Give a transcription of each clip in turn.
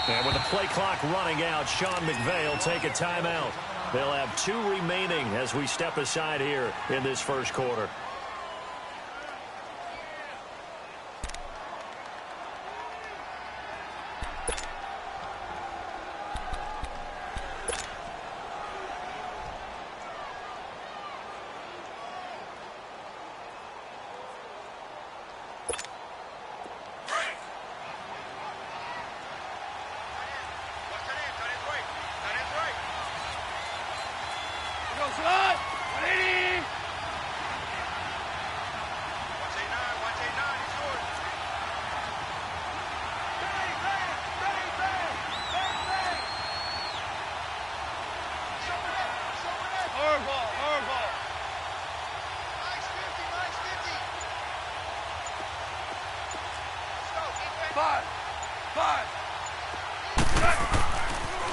And with the play clock running out, Sean McVay will take a timeout. They'll have 2 remaining as we step aside here in this first quarter.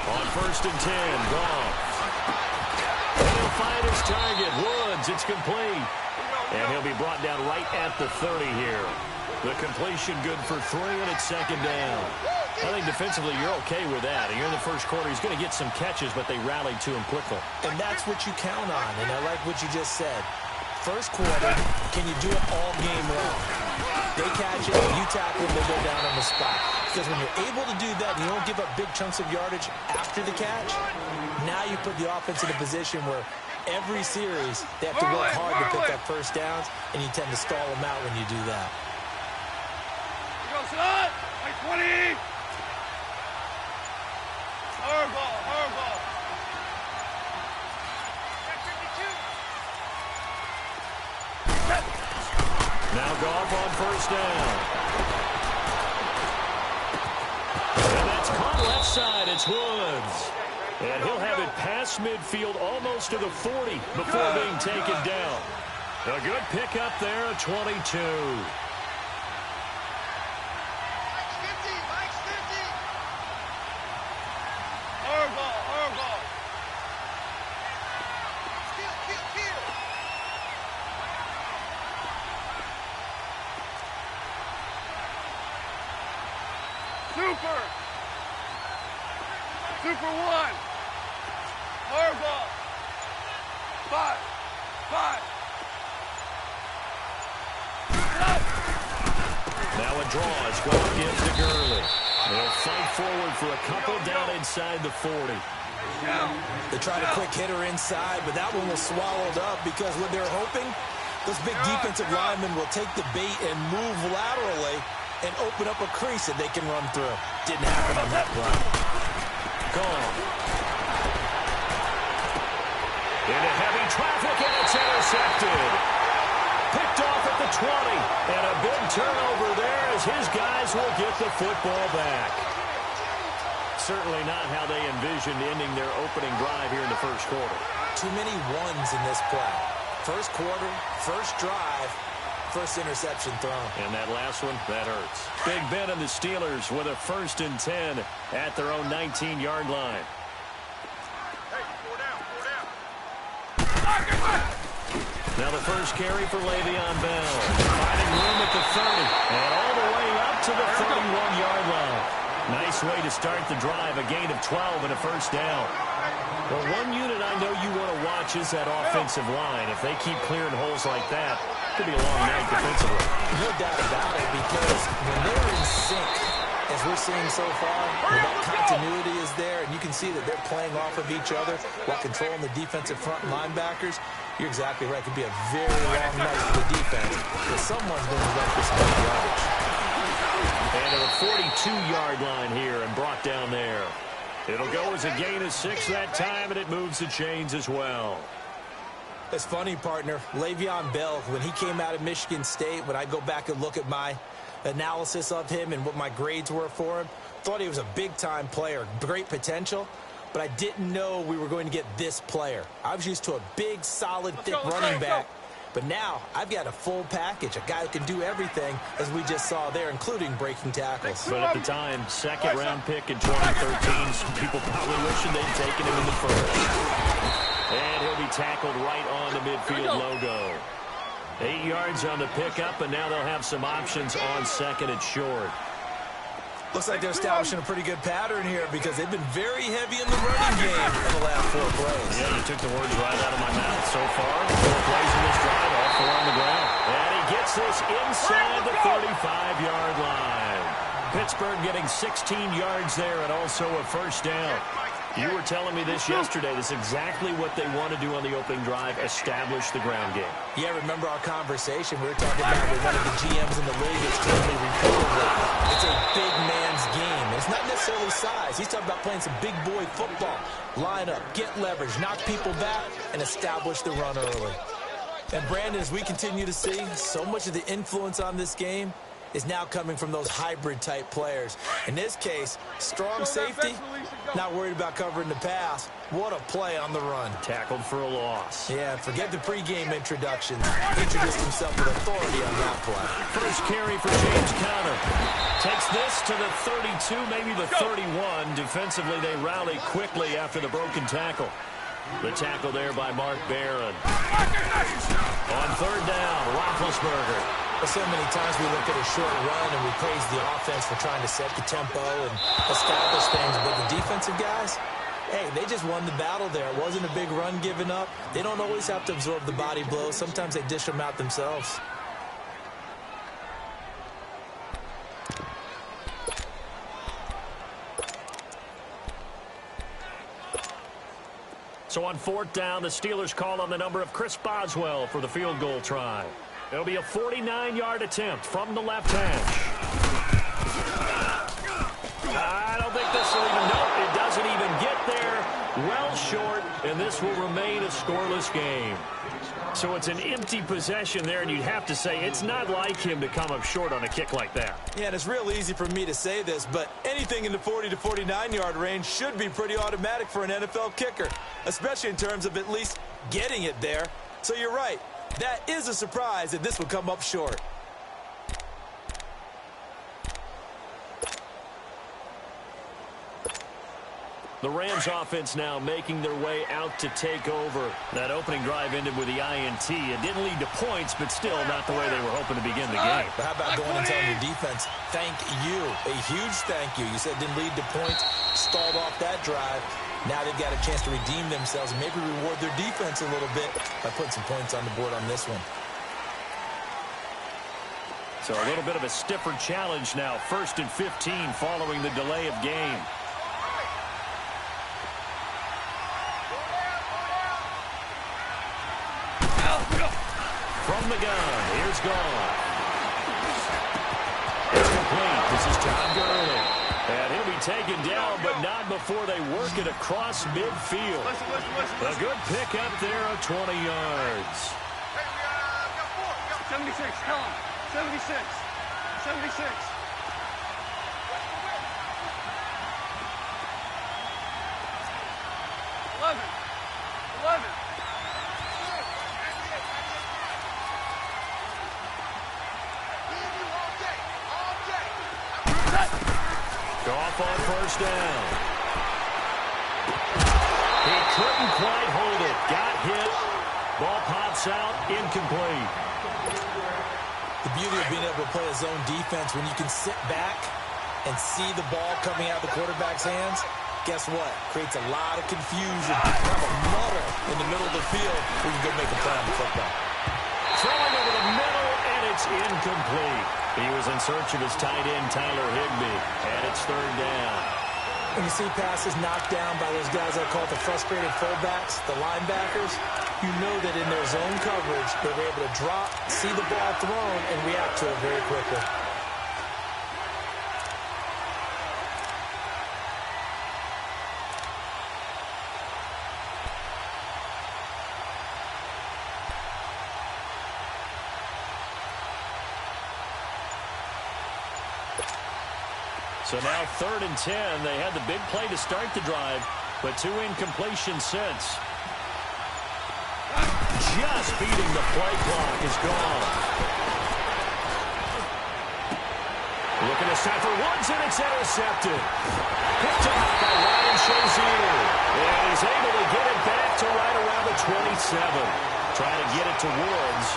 On first and 10, Goff. And he'll find his target, Woods. It's complete. And he'll be brought down right at the 30 here. The completion good for 3, and it's second down. I think defensively you're okay with that. You're in the first quarter. He's going to get some catches, but they rallied to him quickly. And that's what you count on, and I like what you just said. First quarter, can you do it all game long? They catch it, you tackle them, they go down on the spot. Because when you're able to do that and you don't give up big chunks of yardage after the catch, now you put the offense in a position where every series they have to work hard to pick up first downs, and you tend to stall them out when you do that. Go, son! Like 20! Hard ball, hard ball. Now Goff on first down. And that's caught left side. It's Woods. And he'll have it past midfield almost to the 40 before being taken down. A good pickup there, a 22. Super 1. Hard ball. 5. Now a draw as Goff gives to Gurley. They'll fight forward for a couple down inside the 40. They tried a quick hitter inside, but that one was swallowed up because what they're hoping, those big defensive linemen will take the bait and move laterally and open up a crease that they can run through. Didn't happen on that play. Gone. Into heavy traffic, and it's intercepted. Picked off at the 20, and a big turnover there as his guys will get the football back. Certainly not how they envisioned ending their opening drive here in the first quarter. Too many ones in this play. First quarter, first drive, first interception thrown. And that last one, that hurts. Big Ben and the Steelers with a first and 10 at their own 19-yard line. Now the first carry for Le'Veon Bell. Finding room at the 30 and all the way up to the 31-yard line. Nice way to start the drive, a gain of 12 and a first down. Well, one unit I know you want to watch is that offensive line. If they keep clearing holes like that, it could be a long night defensively. No doubt about it, because when they're in sync, as we're seeing so far, when that continuity is there, and you can see that they're playing off of each other while controlling the defensive front linebackers, you're exactly right. It could be a very long night for the defense, because someone's going to run for some yardage. And to the 42-yard line here and brought down there. It'll go as a gain of 6 that time, and it moves the chains as well. It's funny, partner. Le'Veon Bell, when he came out of Michigan State, when I go back and look at my analysis of him and what my grades were for him, thought he was a big-time player, great potential, but I didn't know we were going to get this player. I was used to a big, solid, thick running back. But now I've got a full package, a guy who can do everything, as we just saw there, including breaking tackles. But at the time, second-round pick in 2013, some people probably wishing they'd taken him in the first. And he'll be tackled right on the midfield logo. 8 yards on the pickup, and now they'll have some options on second and short. Looks like they're establishing a pretty good pattern here because they've been very heavy in the running game in the last 4 plays. Yeah, you took the words right out of my mouth. So far, 4 plays in this drive, all 4 on the ground. And he gets this inside the 35-yard line. Pittsburgh getting 16 yards there and also a first down. You were telling me this yesterday. This is exactly what they want to do on the opening drive, establish the ground game. Yeah, remember our conversation? We were talking about with one of the GMs in the league that's told me repeatedly, it's a big man's game. It's not necessarily size. He's talking about playing some big boy football. Line up, get leverage, knock people back, and establish the run early. And Brandon, as we continue to see, so much of the influence on this game is now coming from those hybrid-type players. In this case, strong safety, not worried about covering the pass. What a play on the run. Tackled for a loss. Yeah, forget the pregame introductions. Introduced himself with authority on that play. First carry for James Conner. Takes this to the 32, maybe the 31. Defensively, they rally quickly after the broken tackle. The tackle there by Mark Barron. On third down, Roethlisberger. So many times we look at a short run and we praise the offense for trying to set the tempo and establish things, but the defensive guys, hey, they just won the battle there. It wasn't a big run given up. They don't always have to absorb the body blows. Sometimes they dish them out themselves. So on fourth down, the Steelers call on the number of Chris Boswell for the field goal try. It'll be a 49-yard attempt from the left hash. I don't think this will even, nope, it doesn't even get there. Well short, and this will remain a scoreless game. So it's an empty possession there, and you'd have to say it's not like him to come up short on a kick like that. Yeah, and it's real easy for me to say this, but anything in the 40 to 49-yard range should be pretty automatic for an NFL kicker, especially in terms of at least getting it there. So you're right. That is a surprise that this would come up short. The Rams offense now making their way out to take over. That opening drive ended with the INT. It didn't lead to points, but still not the way they were hoping to begin the game. But how about going and telling your defense, thank you, a huge thank you. You said it didn't lead to points, stalled off that drive. Now they've got a chance to redeem themselves and maybe reward their defense a little bit by putting some points on the board on this one. So a little bit of a stiffer challenge now. 1st and 15 following the delay of game. From the gun, here's Goff. It's complete. This is Todd Gurley. And he'll be taken down, but not before they work it across midfield. A good pick up there of 20 yards. 76, tell him. 76. 76. Goff on first down. He couldn't quite hold it. Got hit. Ball pops out. Incomplete. The beauty of being able to play a zone defense when you can sit back and see the ball coming out of the quarterback's hands, guess what? Creates a lot of confusion. Have a muddle in the middle of the field where you can go make a play on the football. Throwing over the middle, and it's incomplete. He was in search of his tight end, Tyler Higbee, and it's third down. When you see passes knocked down by those guys I call the frustrated fullbacks, the linebackers, you know that in their zone coverage, they're able to drop, see the ball thrown, and react to it very quickly. So now 3rd and 10. They had the big play to start the drive, but 2 incompletions since. Just beating the play clock is gone. Looking to set for Woods, and it's intercepted. Picked off by Ryan Shazier. And he's able to get it back to right around the 27. Trying to get it to Woods.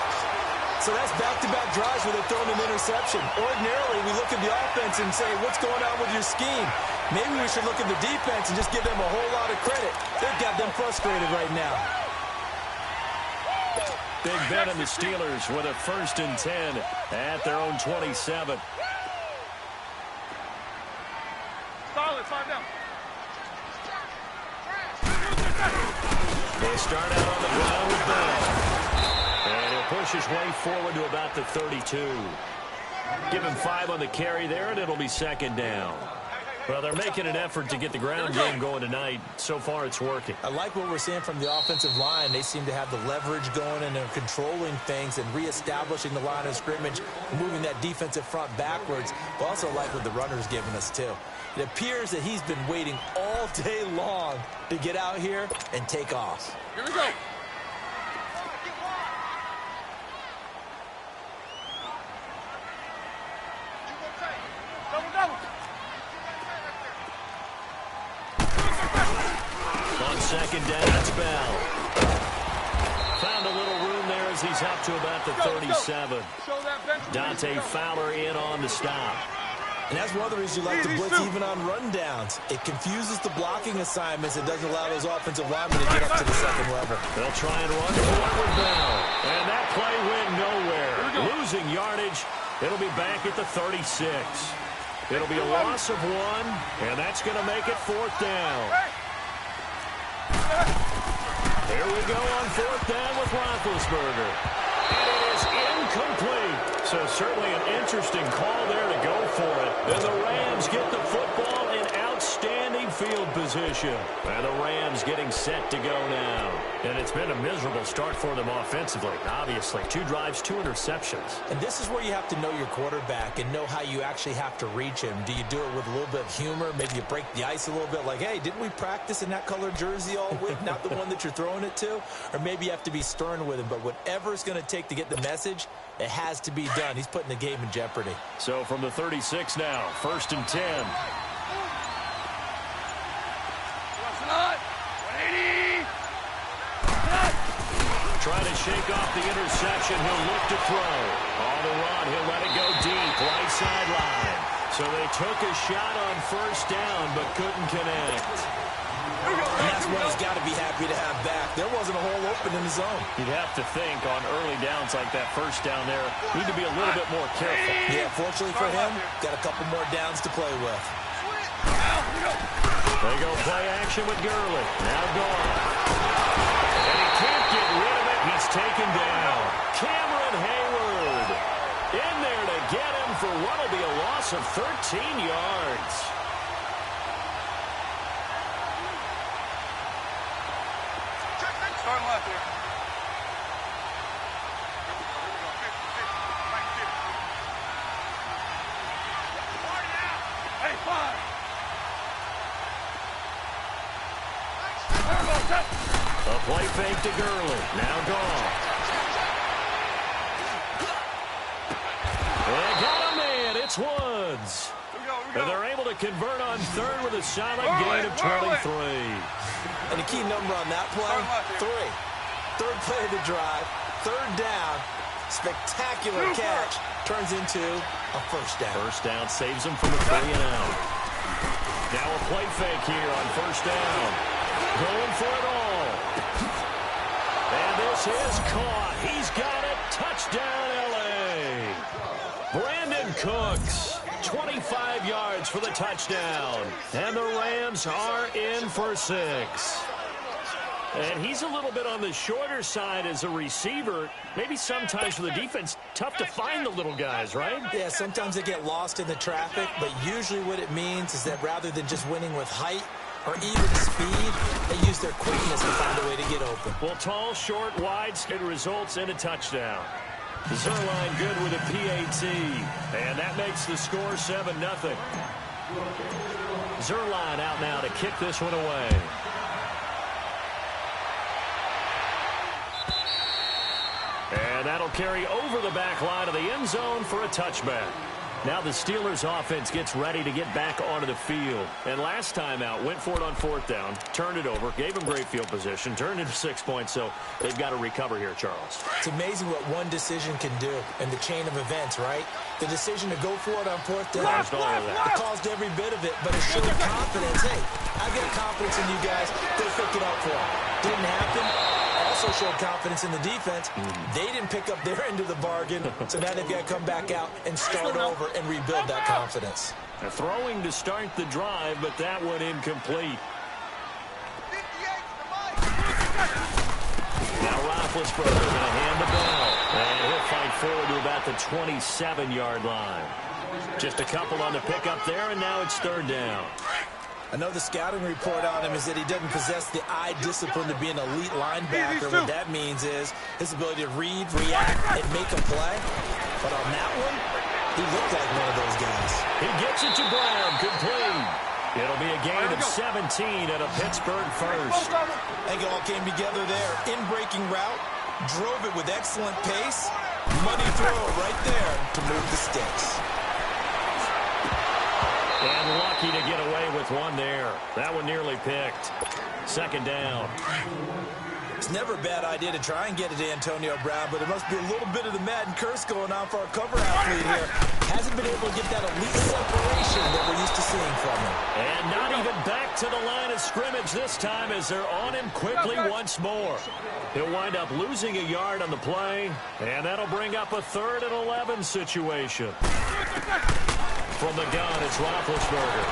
So that's back-to-back drives where they're throwing an interception. Ordinarily, we look at the offense and say, what's going on with your scheme? Maybe we should look at the defense and just give them a whole lot of credit. They've got them frustrated right now. Big bet on the Steelers with a 1st and 10 at their own 27. Solid, 5 down. They start out on the ground with Bell. And he'll push his way forward to about the 32. Give him 5 on the carry there, and it'll be 2nd down. Well, they're making an effort to get the ground game going tonight. So far, it's working. I like what we're seeing from the offensive line. They seem to have the leverage going, and they're controlling things and reestablishing the line of scrimmage, moving that defensive front backwards. But also like what the runner's giving us, too. It appears that he's been waiting all day long to get out here and take off. Here we go. Double. On 2nd down, it's Bell. Found a little room there as he's up to about the 37. Dante Fowler in on the stop. And that's one of the reasons you like to blitz even on rundowns. It confuses the blocking assignments. It doesn't allow those offensive linemen to get up to the 2nd level. They'll try and run forward with Bell. And that play went nowhere. Losing yardage. It'll be back at the 36. It'll be a loss of 1, and that's going to make it 4th down. Here we go on 4th down with Roethlisberger. And it is incomplete. So certainly an interesting call there to go for it. And the Rams get the football in outstanding field position. And the Rams getting set to go now. And it's been a miserable start for them offensively, obviously. 2 drives, 2 interceptions. And this is where you have to know your quarterback and know how you actually have to reach him. Do you do it with a little bit of humor? Maybe you break the ice a little bit like, hey, didn't we practice in that color jersey all week? Not the one that you're throwing it to? Or maybe you have to be stern with him. But whatever it's going to take to get the message, it has to be done. He's putting the game in jeopardy. So from the 36 now, 1st and 10. 180. Trying to shake off the interception. He'll look to throw. On the run, he'll let it go deep, right sideline. So they took a shot on 1st down, but couldn't connect. And that's what he's got to be happy to have back. There wasn't a hole open in the zone. You'd have to think on early downs like that 1st down there, need to be a little bit more careful. Yeah, fortunately for him, got a couple more downs to play with. They go play action with Gurley. Now gone. And he can't get rid of it. He's taken down. Cameron Hayward in there to get him for what will be a loss of 13 yards. Start left here. Hey, 5. A play fake to Gurley. Now gone. They got a man. It's Woods. And they're able to convert on 3rd with a solid gain of 23. And the key number on that play, 3. 3rd play of the drive, 3rd down, spectacular catch, turns into a 1st down. 1st down saves him from the 3 and out. Now a play fake here on 1st down. Going for it all. And this is caught. He's got it. Touchdown, L.A. Brandon Cooks, 25 yards for the touchdown. And the Rams are in for 6. And he's a little bit on the shorter side as a receiver. Maybe sometimes for the defense, tough to find the little guys, right? Yeah, sometimes they get lost in the traffic, but usually what it means is that rather than just winning with height or even speed, they use their quickness to find a way to get open. Well, tall, short, wide, it results in a touchdown. Zerline good with a PAT, and that makes the score 7-0. Zerline out now to kick this one away. And that'll carry over the back line of the end zone for a touchback. Now the Steelers offense gets ready to get back onto the field. And last time out, went for it on 4th down, turned it over, gave them great field position, turned into 6 points, so they've got to recover here, Charles. It's amazing what one decision can do in the chain of events, right? The decision to go for it on 4th down, it caused every bit of it, but it showed confidence. Hey, I got confidence in you guys. Go pick it up for them. Didn't happen. Also showed confidence in the defense. They didn't pick up their end of the bargain, so now they've got to come back out and start over and rebuild that confidence. They're throwing to start the drive, but that one incomplete. Now Roethlisberger going to hand the ball, and he'll fight forward to about the 27-yard line. Just a couple on the pickup there, and now it's 3rd down. I know the scouting report on him is that he doesn't possess the eye discipline to be an elite linebacker. What that means is his ability to read, react, and make a play. But on that one, he looked like one of those guys. He gets it to Brown, complete. It'll be a gain of 17 at a Pittsburgh first. I think it all came together there. In-breaking route, drove it with excellent pace. Money throw right there to move the sticks. And lucky to get away with one there. That one nearly picked. 2nd down. It's never a bad idea to try and get it to Antonio Brown, but it must be a little bit of the Madden curse going on for our cover athlete here. Hasn't been able to get that elite separation that we're used to seeing from him. And not even back to the line of scrimmage this time as they're on him quickly once more. He'll wind up losing a yard on the play, and that'll bring up a 3rd and 11 situation. From the gun, it's Roethlisberger.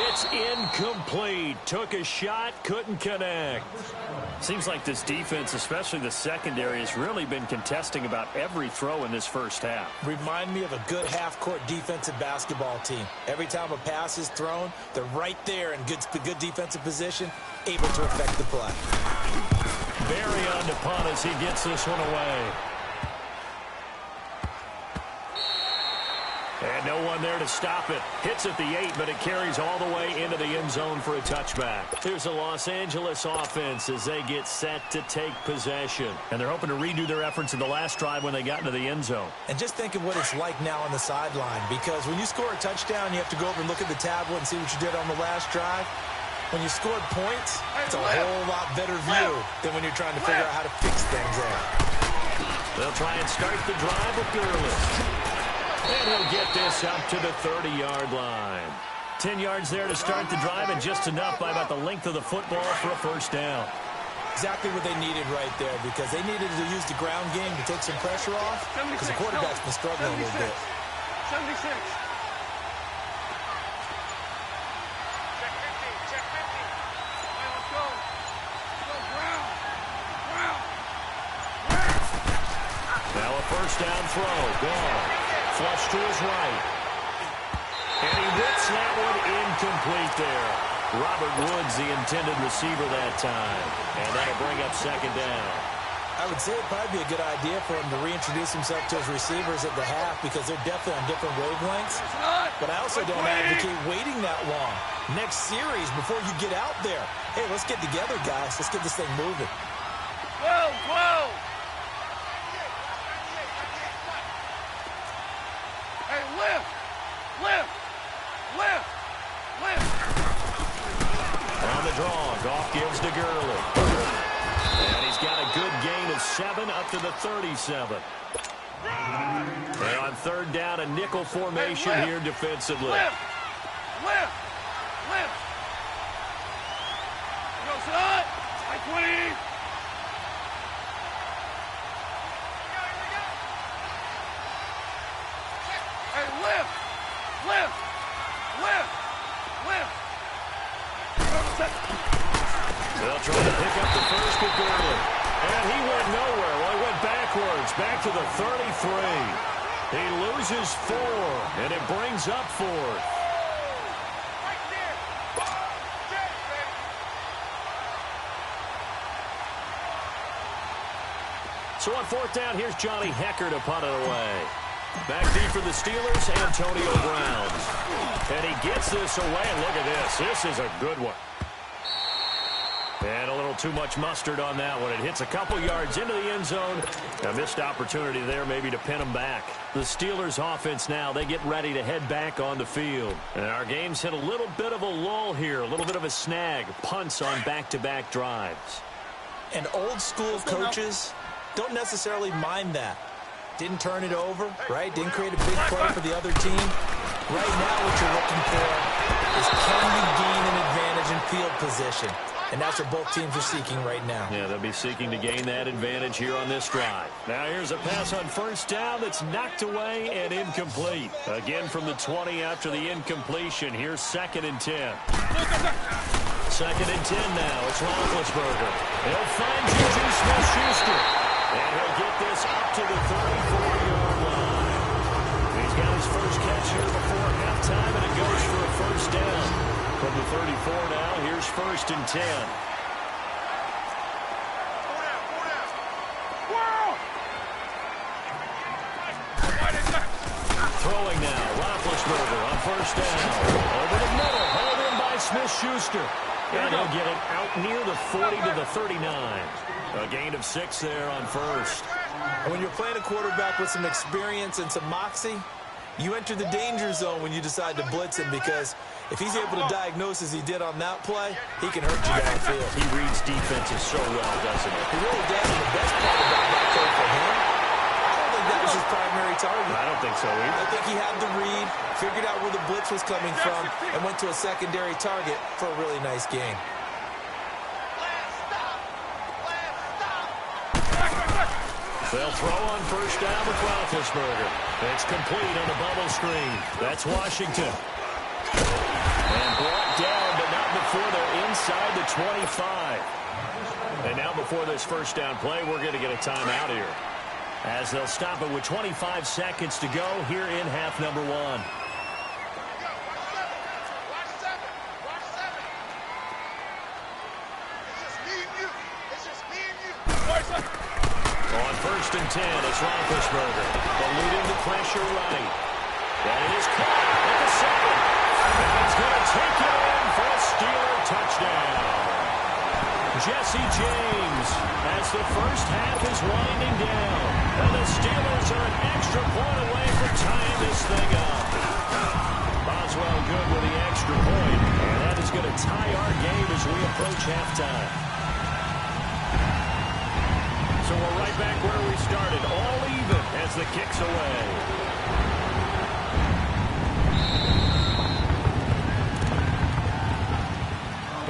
It's incomplete. Took a shot, couldn't connect. Seems like this defense, especially the secondary, has really been contesting about every throw in this first half. Remind me of a good half-court defensive basketball team. Every time a pass is thrown, they're right there in good defensive position, able to affect the play. Barry on to punt as he gets this one away. And no one there to stop it. Hits at the 8, but it carries all the way into the end zone for a touchback. Here's a Los Angeles offense as they get set to take possession. And they're hoping to redo their efforts in the last drive when they got into the end zone. And just think of what it's like now on the sideline, because when you score a touchdown, you have to go over and look at the tablet and see what you did on the last drive. When you scored points, it's a whole lot better view than when you're trying to figure out how to fix things there. They'll try and start the drive with Gurley. And he'll get this up to the 30-yard line. 10 yards there to start the drive, and just enough by about the length of the football for a 1st down. Exactly what they needed right there, because they needed to use the ground game to take some pressure off, because the quarterback's been struggling a little bit. 76. Check 50. All right, let's go. Let's go, Brown. Now a 1st down throw. Gone. Flush to his right. And he whips that one incomplete there. Robert Woods, the intended receiver that time. And that'll bring up 2nd down. I would say it'd probably be a good idea for him to reintroduce himself to his receivers at the half, because they're definitely on different wavelengths. But I also don't advocate waiting that long. Next series, before you get out there, hey, let's get together, guys. Let's get this thing moving. 12. Hey, lift. On the draw, Goff gives to Gurley. And he's got a good gain of 7 up to the 37. And on 3rd down, a nickel formation here defensively. Lift. Go, son. High 20. Hey, lift. They'll try to pick up the first with Gurley. And he went nowhere. Well, he went backwards, back to the 33. He loses 4, and it brings up 4th. So on 4th down, here's Johnny Hecker to punt it away. Back deep for the Steelers, Antonio Brown. And he gets this away, and look at this. This is a good one. And a little too much mustard on that one. It hits a couple yards into the end zone. A missed opportunity there maybe to pin them back. The Steelers offense now, they get ready to head back on the field. And our game's hit a little bit of a lull here, a little bit of a snag. Punts on back-to-back drives. And old school coaches don't necessarily mind that. Didn't turn it over, right? Didn't create a big play for the other team. Right now what you're looking for is can you gain an advantage in field position? And that's what both teams are seeking right now. Yeah, they'll be seeking to gain that advantage here on this drive. Now here's a pass on first down that's knocked away and incomplete. Again from the 20 after the incompletion. Here's 2nd and 10. 2nd and 10 now. It's Roethlisberger. He'll find Juju Smith-Schuster. And he'll get this up to the 34-yard line. He's got his first catch here before halftime, and it goes for a first down. From the 34 now, here's 1st and 10. Throwing now, Roethlisberger on first down. Over the middle, held in by Smith-Schuster. And he'll get it out near the 40 to the 39. A gain of 6 there on first. And when you're playing a quarterback with some experience and some moxie, you enter the danger zone when you decide to blitz him, because if he's able to diagnose as he did on that play, he can hurt you downfield. He reads defenses so well, doesn't he? He really does, and the best part about that play for him, I don't think that was his primary target. I don't think so either. I think he had the read, figured out where the blitz was coming from, and went to a secondary target for a really nice gain. They'll throw on first down with Roethlisberger. It's complete on the bubble screen. That's Washington. And brought down, but not before they're inside the 25. And now before this first down play, we're going to get a timeout here, as they'll stop it with 25 seconds to go here in half number 1. On 1st and 10, it's Roethlisberger. Eluding the pressure right. And it is caught at the 7. And he's going to take it in for a Steeler touchdown. Jesse James, as the first half is winding down. And the Steelers are an extra point away from tying this thing up. Boswell good with the extra point. And that is going to tie our game as we approach halftime. So we're right back where we started, all even as the kick's away.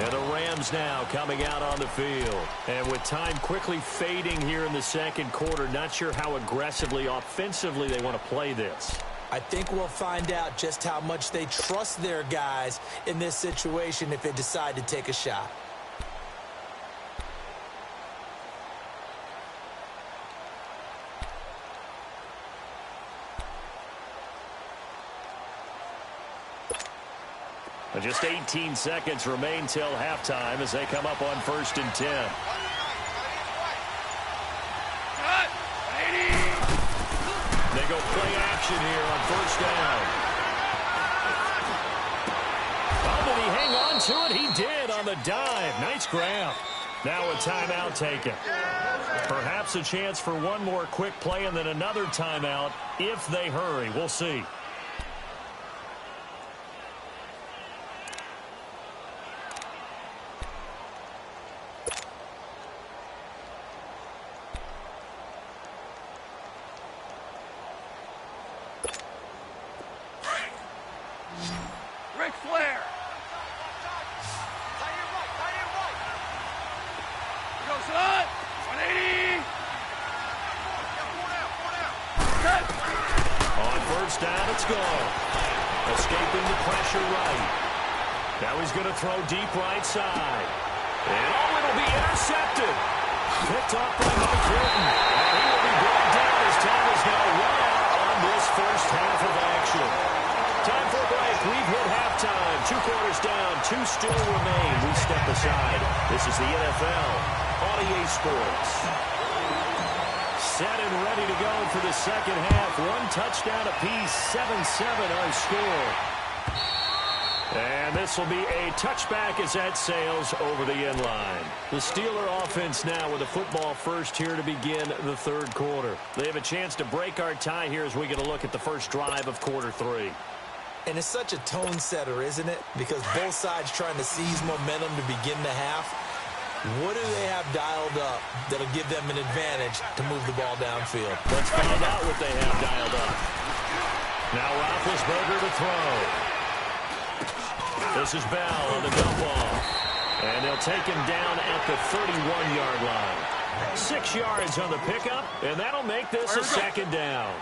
And the Rams now coming out on the field. And with time quickly fading here in the second quarter, not sure how aggressively, offensively they want to play this. I think we'll find out just how much they trust their guys in this situation if they decide to take a shot. Just 18 seconds remain till halftime as they come up on 1st and 10. They go play action here on first down. Oh, did he hang on to it? He did on the dive. Nice grab. Now a timeout taken. Perhaps a chance for one more quick play and then another timeout if they hurry. We'll see. Throw deep right side. And oh, it'll be intercepted. Picked up by Mike Hilton. And he will be brought down as time is now run out on this first half of action. Time for a break. We've hit halftime. 2 quarters down. 2 still remain. We step aside. This is the NFL on EA Sports. Set and ready to go for the second half. 1 touchdown apiece. 7-7 our score. And this will be a touchback as that sails over the end line. The Steeler offense now with the football first here to begin the third quarter. They have a chance to break our tie here as we get a look at the first drive of quarter three. And it's such a tone setter, isn't it? Because both sides trying to seize momentum to begin the half. What do they have dialed up that'll give them an advantage to move the ball downfield? Let's find out what they have dialed up. Now Roethlisberger to throw. This is Bell on the dump off. And they'll take him down at the 31-yard line. 6 yards on the pickup, and that'll make this a second down.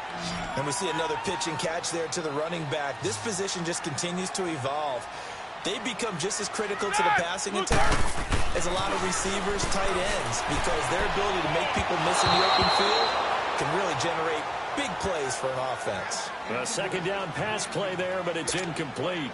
And we see another pitch and catch there to the running back. This position just continues to evolve. They become just as critical to the passing attack as a lot of receivers, tight ends, because their ability to make people miss in the open field can really generate big plays for an offense. A second down pass play there, but it's incomplete.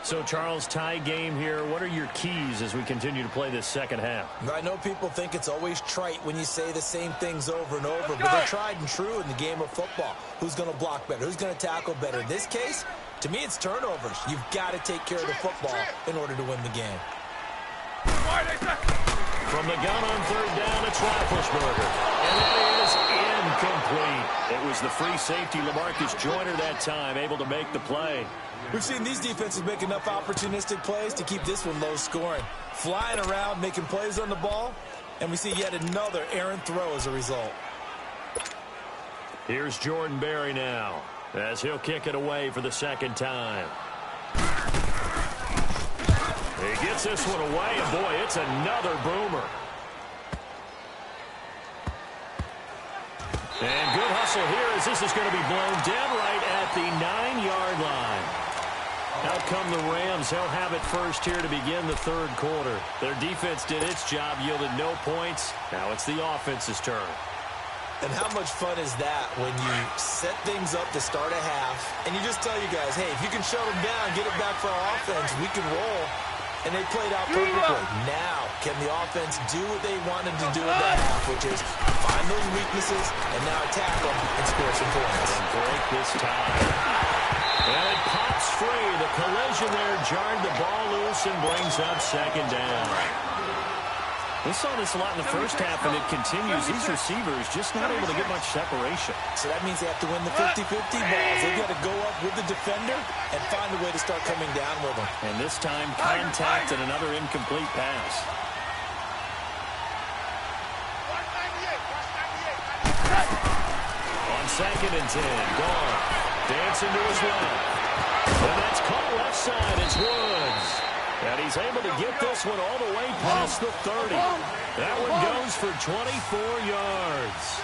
So, Charles, tie game here. What are your keys as we continue to play this second half? I know people think it's always trite when you say the same things over and over, but they're tried and true in the game of football. Who's going to block better? Who's going to tackle better? In this case, to me, it's turnovers. You've got to take care of the football in order to win the game. From the gun on third down, it's Roethlisberger. And that is incomplete. It was the free safety, LaMarcus Joyner, that time, able to make the play. We've seen these defenses make enough opportunistic plays to keep this one low scoring. Flying around, making plays on the ball, and we see yet another errant throw as a result. Here's Jordan Berry now, as he'll kick it away for the second time. He gets this one away, and boy, it's another boomer. And good hustle here as this is going to be blown dead right at the 9-yard line. Out come the Rams. They'll have it first here to begin the third quarter. Their defense did its job, yielded no points. Now it's the offense's turn. And how much fun is that when you set things up to start a half, and you just tell you guys, hey, if you can shut them down, get it back for our offense, we can roll. And they played out perfectly. Now, can the offense do what they wanted to do in the half, which is find those weaknesses and now attack them and score some points. And break this tie. And it pops free. The collision there jarred the ball loose and brings up second down. We saw this a lot in the first half, and it continues. These receivers just not able to get much separation. So that means they have to win the 50-50 balls. They've got to go up with the defender and find a way to start coming down with them. And this time, contact and another incomplete pass. On second and 10, gone. Dancing to his left. And that's caught left side. It's Woods. And he's able to get this one all the way past the 30. That one goes for 24 yards.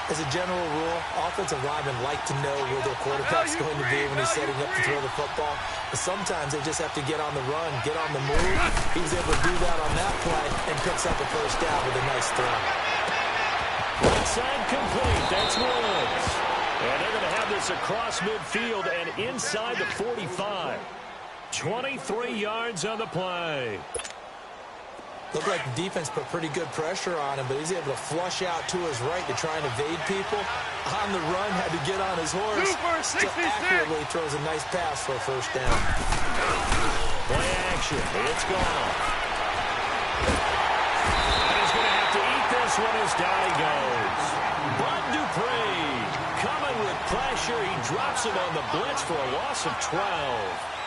As a general rule, offensive linemen like to know where their quarterback's going to be when he's setting up to throw the football. But sometimes they just have to get on the run, get on the move. He was able to do that on that play and picks up a first down with a nice throw. Right side complete. That's Woods. And they're going to have this across midfield and inside the 45. 23 yards on the play. Looked like the defense put pretty good pressure on him, but he's able to flush out to his right to try and evade people. On the run, had to get on his horse. Still accurately throws a nice pass for a first down. Play action. It's gone. And he's going to have to eat this one as down he goes. Bud Dupree coming with pressure. He drops him on the blitz for a loss of 12.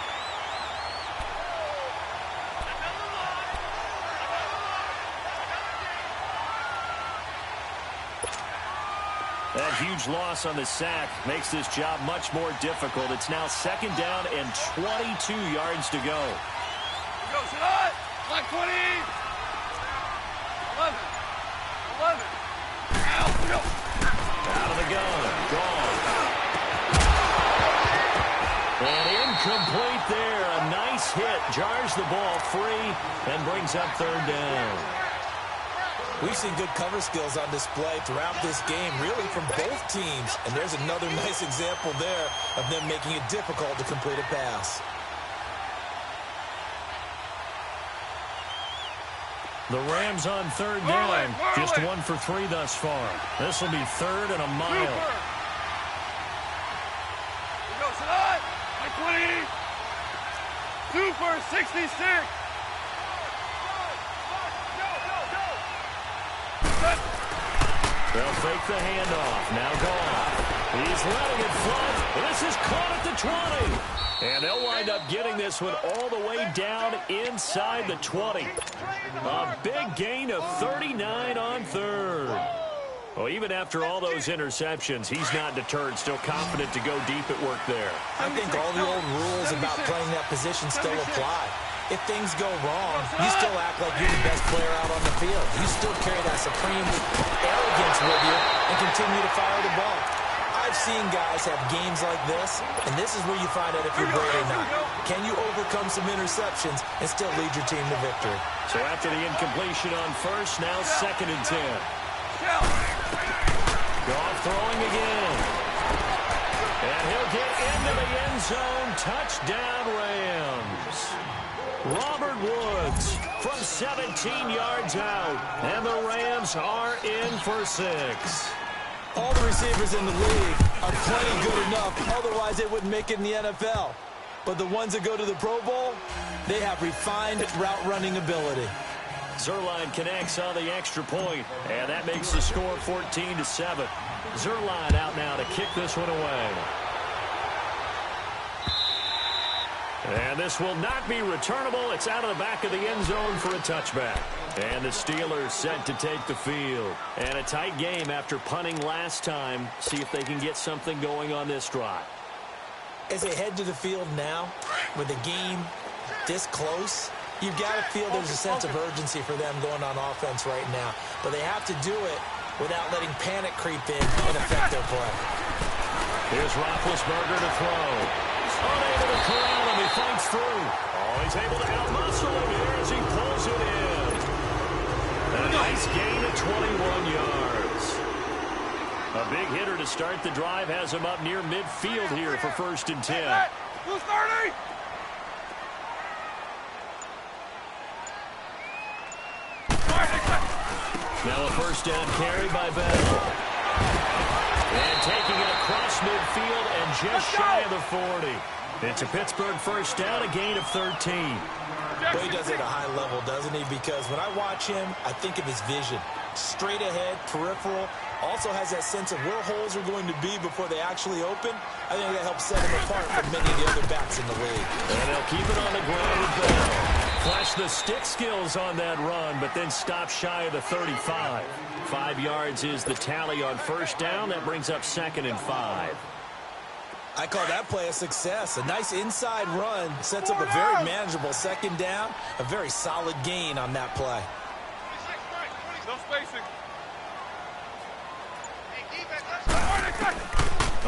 That huge loss on the sack makes this job much more difficult. It's now second down and 22 yards to go. Go, Sadat! Like 20! 11. 11. Out, go! Out of the gun. Gone. And incomplete there. A nice hit. Jars the ball free and brings up third down. We've seen good cover skills on display throughout this game, really from both teams. And there's another nice example there of them making it difficult to complete a pass. The Rams on third down. Just 1 for 3 thus far. This will be third and a mile. Go, Sadat! Like 20! 66. They'll fake the handoff. Now Goff. He's letting it float. This is caught at the 20. And they'll wind up getting this one all the way down inside the 20. A big gain of 39 on third. Well, even after all those interceptions, he's not deterred, still confident to go deep at work there. I think all the old rules about playing that position still apply. If things go wrong, you still act like you're the best player out on the field. You still carry that supreme arrogance with you and continue to fire the ball. I've seen guys have games like this, and this is where you find out if you're great or not. Can you overcome some interceptions and still lead your team to victory? So after the incompletion on first, now 2nd and 10. Goff throwing again. And he'll get into the end zone. Touchdown, Rams. Robert Woods from 17 yards out. And the Rams are in for 6. All the receivers in the league are plenty good enough. Otherwise, they wouldn't make it in the NFL. But the ones that go to the Pro Bowl, they have refined route running ability. Zerline connects on the extra point, and that makes the score 14-7. Zerline out now to kick this one away. And this will not be returnable. It's out of the back of the end zone for a touchback. And the Steelers set to take the field. And a tight game after punting last time. See if they can get something going on this drive. As they head to the field now, with the game this close, you've got to feel there's a sense of urgency for them going on offense right now. But they have to do it without letting panic creep in and affect their play. Here's Roethlisberger to throw. Unable to corral him. He fights through. Oh, he's able to outmuscle him here as he pulls it in. A nice gain of 21 yards. A big hitter to start the drive has him up near midfield here for 1st and 10. Who's 30? Now a 1st down carry by Bell. And taking it across midfield and just shy of the 40. It's a Pittsburgh 1st down, a gain of 13. Well, he does it at a high level, doesn't he? Because when I watch him, I think of his vision. Straight ahead, peripheral. Also has that sense of where holes are going to be before they actually open. I think that helps set him apart from many of the other backs in the league. And they'll keep it on the ground with Bell. Flash the stick skills on that run, but then stop shy of the 35. 5 yards is the tally on 1st down. That brings up 2nd and 5. I call that play a success. A nice inside run sets up a very manageable 2nd down. A very solid gain on that play. No spacing.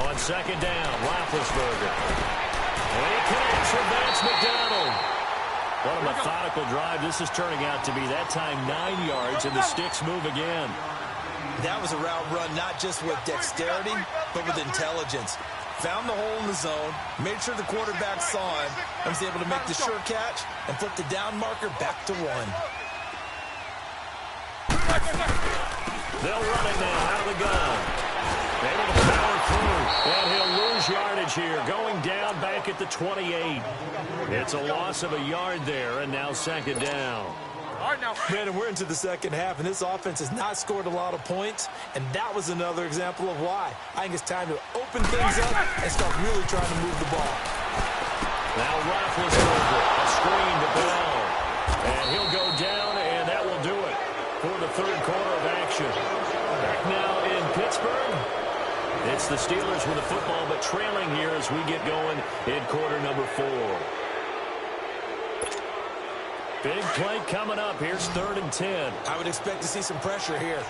On 2nd down, Roethlisberger. And he connects with Vance McDonald. What a methodical drive this is turning out to be. That time 9 yards, and the sticks move again. That was a route run not just with dexterity, but with intelligence. Found the hole in the zone, made sure the quarterback saw him, and was able to make the sure catch and flip the down marker back to 1. They'll run it now out of the gun. Able to power through, and he'll lose yardage here, going down back at the 28. It's a loss of a yard there, and now 2nd down. Man, and we're into the 2nd half, and this offense has not scored a lot of points, and that was another example of why. I think it's time to open things up and start really trying to move the ball. Now Roethlisberger, a screen to Bell, and he'll go down, and that will do it for the 3rd quarter of action. Back now in Pittsburgh. It's the Steelers with the football, but trailing here as we get going in quarter number 4. Big play coming up. Here's 3rd and 10. I would expect to see some pressure here.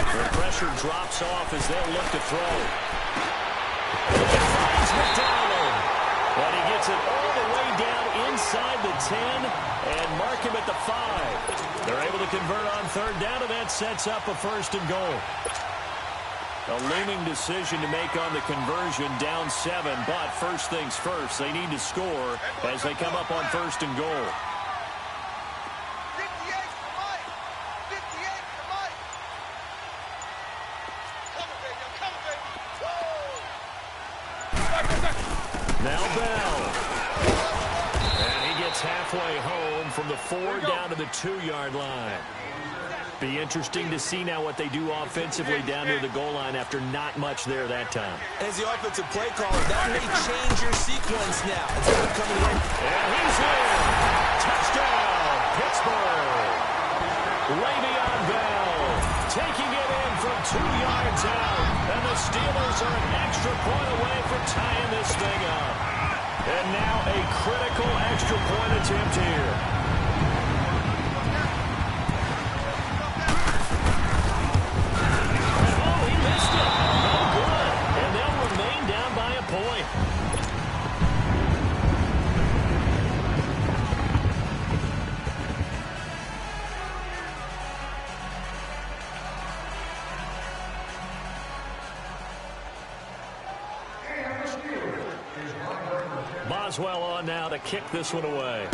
The pressure drops off as they'll look to throw. Finds McDonald. But he gets it all the way down inside the 10 and mark him at the 5. They're able to convert on 3rd down, and that sets up a 1st and goal. A looming decision to make on the conversion, down 7, but first things first, they need to score as they come up on 1st and goal. 58 for Mike. 58 for Mike. Come on, baby. Come on, baby. Woo! Bell. And he gets halfway home from the 4 down to the 2-yard line. Be interesting to see now what they do offensively down near the goal line after not much there that time. As the offensive play caller, that may change your sequence now. Instead of coming in. And he's in. Touchdown, Pittsburgh. Le'Veon Bell taking it in from 2 yards out. And the Steelers are an extra point away from tying this thing up. And now a critical extra point attempt here. Boswell on now to kick this one away.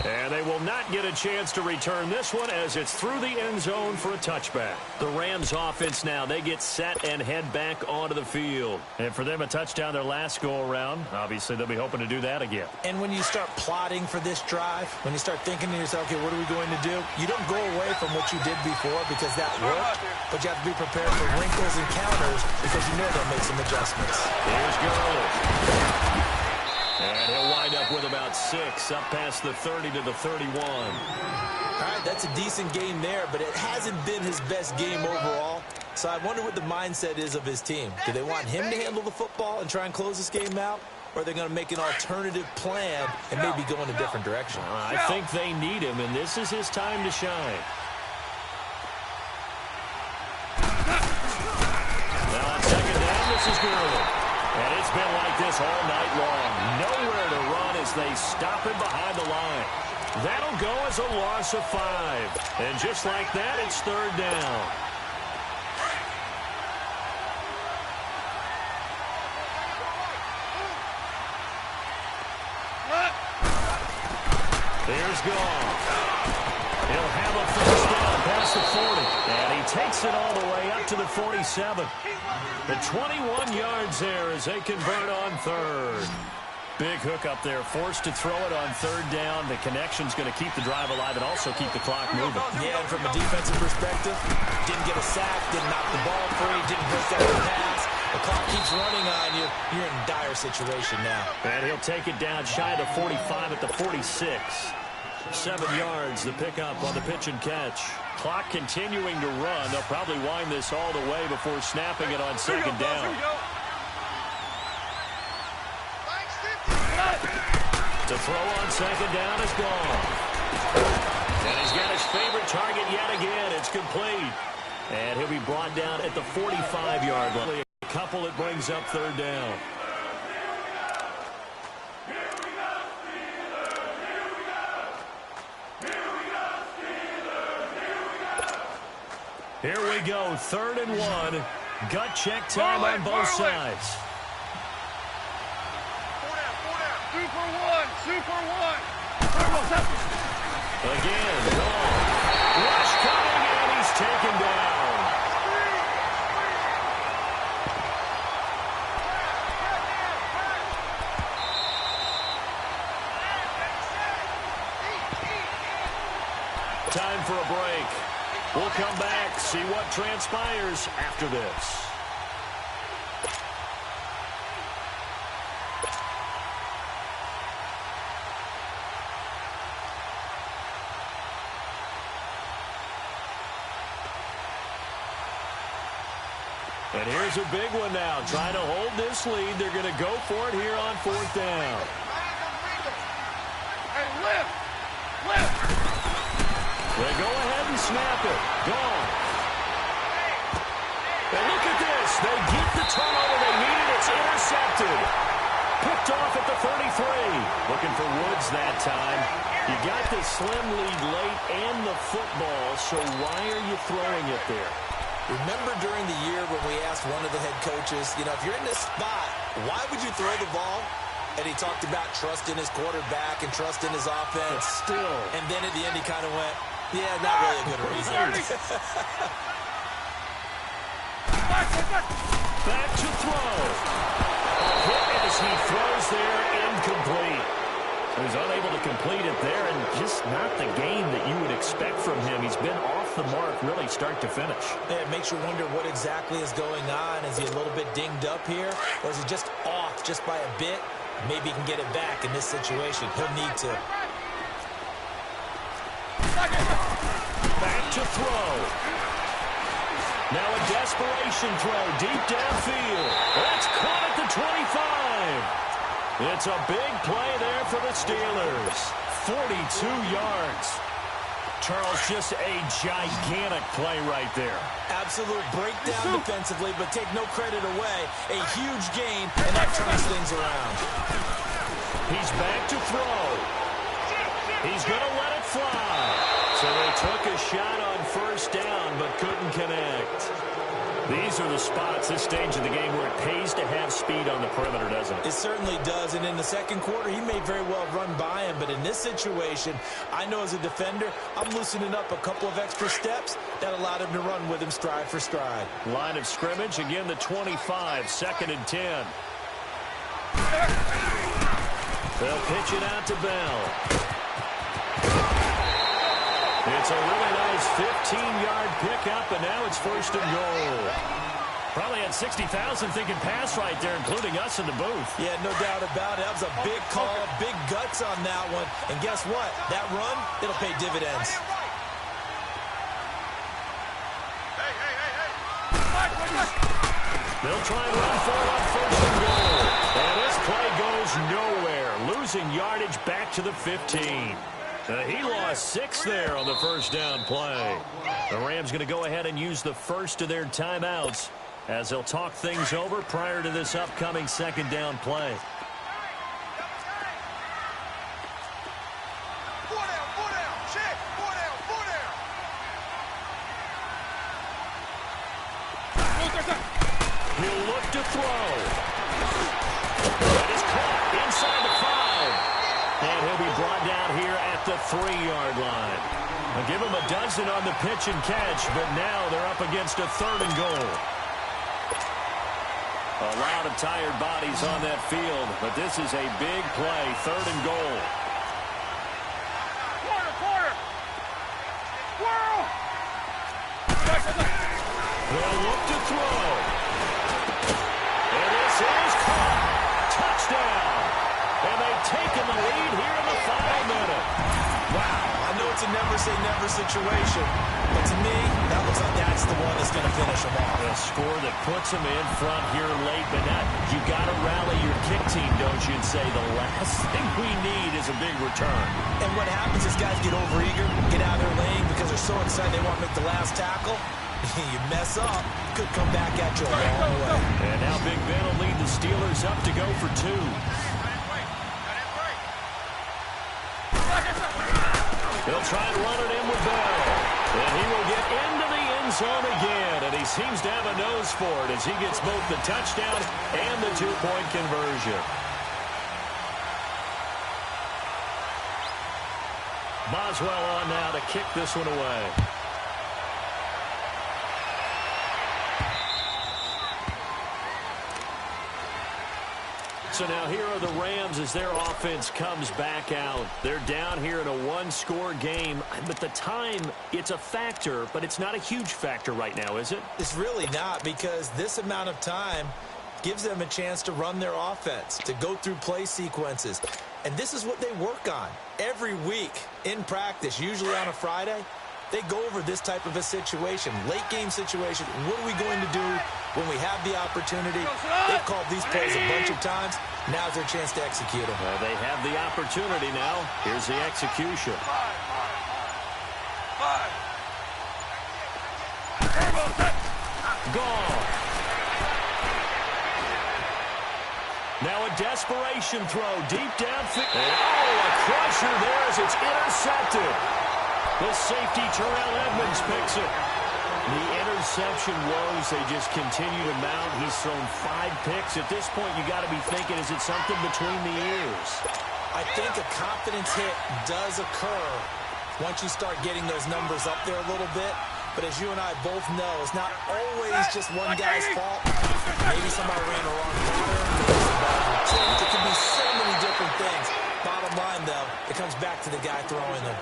And they will not get a chance to return this one as it's through the end zone for a touchback. The Rams offense now, they get set and head back onto the field. And for them, a touchdown their last go-around. Obviously, they'll be hoping to do that again. And when you start plotting for this drive, when you start thinking to yourself, okay, what are we going to do? You don't go away from what you did before because that worked, but you have to be prepared for wrinkles and counters because you know they'll make some adjustments. Here's Gurley. And he'll wind up with about 6, up past the 30 to the 31. All right, that's a decent game there, but it hasn't been his best game overall. So I wonder what the mindset is of his team. Do they want him to handle the football and try and close this game out? Or are they going to make an alternative plan and maybe go in a different direction? I think they need him, and this is his time to shine. Now on second down, this is Gurley. And it's been like this all night long. Nowhere to run as they stop him behind the line. That'll go as a loss of 5. And just like that, it's 3rd down. Here's Goff. He'll have a first down past the 40. And he takes it all the way up to the 47. The 21 yards there as they convert on 3rd. Big hook up there, forced to throw it on 3rd down. The connection's going to keep the drive alive and also keep the clock moving. Yeah, and from a defensive perspective, didn't get a sack, didn't knock the ball free, didn't break up the pass. The clock keeps running on you. You're in a dire situation now. And he'll take it down shy of the 45 at the 46. 7 yards, the pickup on the pitch and catch. Clock continuing to run. They'll probably wind this all the way before snapping it on 2nd down. To throw on 2nd down is gone. And he's got his favorite target yet again. It's complete. And he'll be brought down at the 45-yard line. A couple that brings up 3rd down. Here we go, 3rd and 1. Gut check time on both sides. Super one. Again, gone. Rush coming, and he's taken down. Time for a break. We'll come back, see what transpires after this. And here's a big one now. Trying to hold this lead. They're going to go for it here on 4th down. Hey, lift. They go ahead and snap it. Gone. And look at this. They get the turnover they needed. It's intercepted. Picked off at the 33. Looking for Woods that time. You got the slim lead late and the football, so why are you throwing it there? Remember during the year when we asked one of the head coaches, you know, if you're in this spot, why would you throw the ball? And he talked about trust in his quarterback and trust in his offense. But still. And then at the end he kind of went, yeah, not really a good reason. Back to throw. A hit as he throws there, incomplete. He's unable to complete it there, and just not the game that you would expect from him. He's been off the mark really start to finish. Yeah, it makes you wonder what exactly is going on. Is he a little bit dinged up here, or is he just off just by a bit? Maybe he can get it back in this situation. He'll need to. Back to throw. Now a desperation throw deep downfield. That's caught at the 25. It's a big play there for the Steelers. 42 yards. Charles, just a gigantic play right there. Absolute breakdown defensively, but take no credit away. A huge gain, and that turns things around. He's back to throw. He's going to let it fly. So they took a shot on first down, but couldn't connect. These are the spots, this stage of the game, where it pays to have speed on the perimeter, doesn't it? It certainly does, and in the second quarter, he may very well run by him, but in this situation, I know as a defender, I'm loosening up a couple of extra steps that allowed him to run with him stride for stride. Line of scrimmage, again the 25, 2nd and 10. They'll pitch it out to Bell. It's a really nice 15-yard pickup, and now it's 1st and goal. Probably had 60,000 thinking pass right there, including us in the booth. Yeah, no doubt about it. That was a big call, big guts on that one. And guess what? That run, it'll pay dividends. They'll try and run for it on 1st and goal. And this play goes nowhere, losing yardage back to the 15. He lost 6 there on the first down play. The Rams going to go ahead and use the first of their timeouts as they'll talk things over prior to this upcoming 2nd down play. He'll look to throw. That is caught inside the 5. And he'll be brought down here at the 3-yard line. I'll give him a dozen on the pitch and catch, but now they're up against a 3rd and goal. A lot of tired bodies on that field, but this is a big play, 3rd and goal. They'll look to throw. And this is caught. Touchdown. And they've taken the lead here in the final minute. Wow, I know it's a never-say-never situation, but to me, that looks like that's the one that's going to finish them off. A score that puts them in front here late, but not. You got to rally your kick team, don't you, and say the last thing we need is a big return. And what happens is guys get overeager, get out of their lane because they're so excited they want to make the last tackle. You mess up, could come back at you a long way. And now Big Ben will lead the Steelers up to go for 2. He'll try and run it in with Bell. And he will get into the end zone again. And he seems to have a nose for it as he gets both the touchdown and the 2-point conversion. Boswell on now to kick this one away. So now here are the Rams as their offense comes back out. They're down here in a 1-score game. But the time, it's a factor, but it's not a huge factor right now, is it? It's really not, because this amount of time gives them a chance to run their offense, to go through play sequences. And this is what they work on every week in practice, usually on a Friday. They go over this type of a situation, late game situation. What are we going to do when we have the opportunity? They've called these plays a bunch of times. Now's their chance to execute them. Well, they have the opportunity now. Here's the execution. Gone. Now a desperation throw deep downfield. Oh, a crusher there as it's intercepted. The safety, Terrell Edmonds, picks it. The interception woes, they just continue to mount. He's thrown 5 picks. At this point, you got to be thinking, is it something between the ears? I think a confidence hit does occur once you start getting those numbers up there a little bit. But as you and I both know, it's not always just one guy's fault. Maybe somebody ran the wrong pattern, maybe some balls were tipped. It could be so many different things. Bottom line, though, it comes back to the guy throwing them.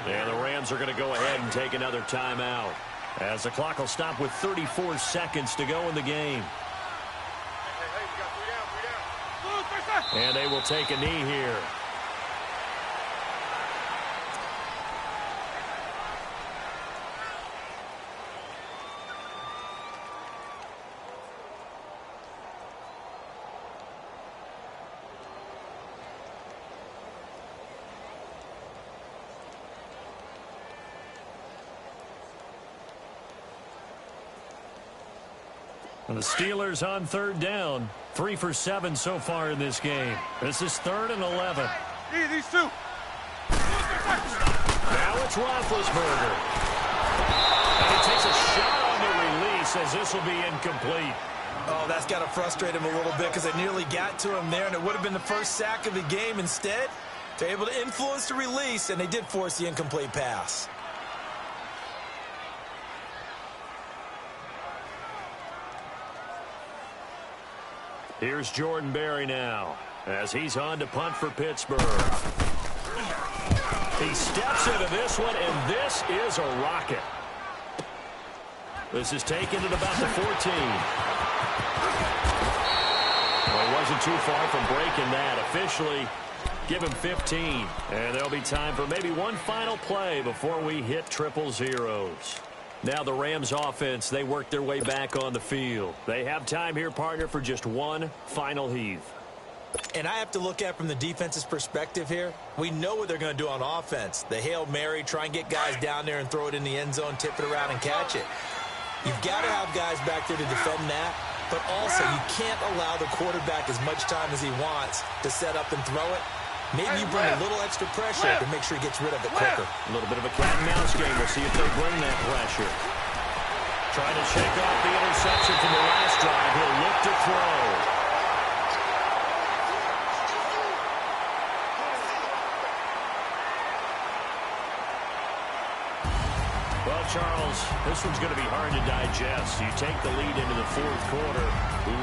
And the Rams are going to go ahead and take another timeout, as the clock will stop with 34 seconds to go in the game. And they will take a knee here. The Steelers on third down. 3 for 7 so far in this game. This is 3rd and 11. These two. Now it's Roethlisberger. And he takes a shot on the release as this will be incomplete. Oh, that's got to frustrate him a little bit because they nearly got to him there, and it would have been the first sack of the game. Instead, they're able to influence the release, and they did force the incomplete pass. Here's Jordan Berry now, as he's on to punt for Pittsburgh. He steps into this one, and this is a rocket. This is taken at about the 14. Well, he wasn't too far from breaking that. Officially, give him 15. And there'll be time for maybe one final play before we hit triple zeros. Now the Rams offense, they work their way back on the field. They have time here, partner, for just one final heave. And I have to look at it from the defense's perspective here. We know what they're going to do on offense. The Hail Mary, try and get guys down there and throw it in the end zone, tip it around and catch it. You've got to have guys back there to defend that, but also you can't allow the quarterback as much time as he wants to set up and throw it. Maybe you bring a little extra pressure to make sure he gets rid of it quicker. A little bit of a cat and mouse game. We'll see if they bring that pressure. Trying to shake off the interception from the last drive. He'll look to throw. Well, Charles, this one's going to be hard to digest. You take the lead into the fourth quarter,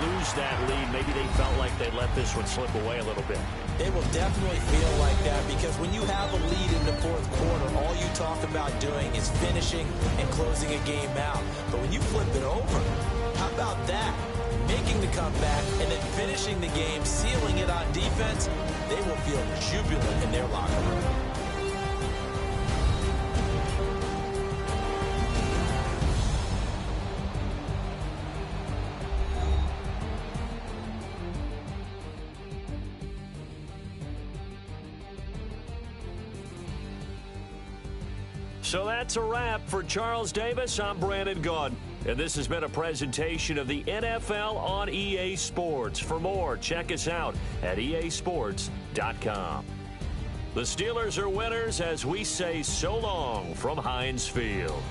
lose that lead. Maybe they felt like they let this one slip away a little bit. It will definitely feel like that because when you have a lead in the fourth quarter, all you talk about doing is finishing and closing a game out. But when you flip it over, how about that? Making the comeback and then finishing the game, sealing it on defense, they will feel jubilant in their locker room. So that's a wrap for Charles Davis. I'm Brandon Gaudin, and this has been a presentation of the NFL on EA Sports. For more, check us out at easports.com. The Steelers are winners as we say so long from Heinz Field.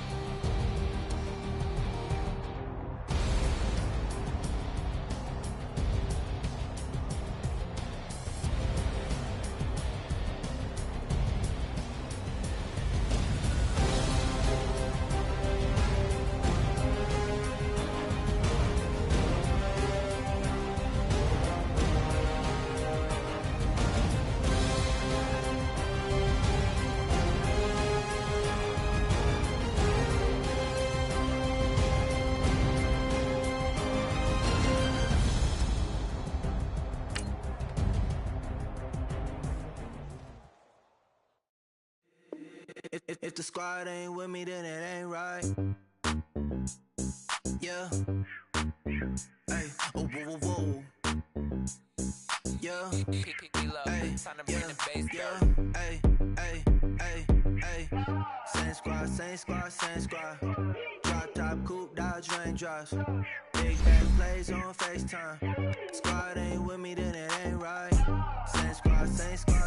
If the squad ain't with me, then it ain't right. Yeah. Hey. Oh, whoa, whoa, whoa. Yeah. Hey. Yeah. Hey. Hey. Hey. Hey. Same squad, same squad, same squad. Drop top, coupe, Dodge raindrops. Big bang plays on FaceTime. Squad ain't with me, then it ain't right. Same squad, same squad.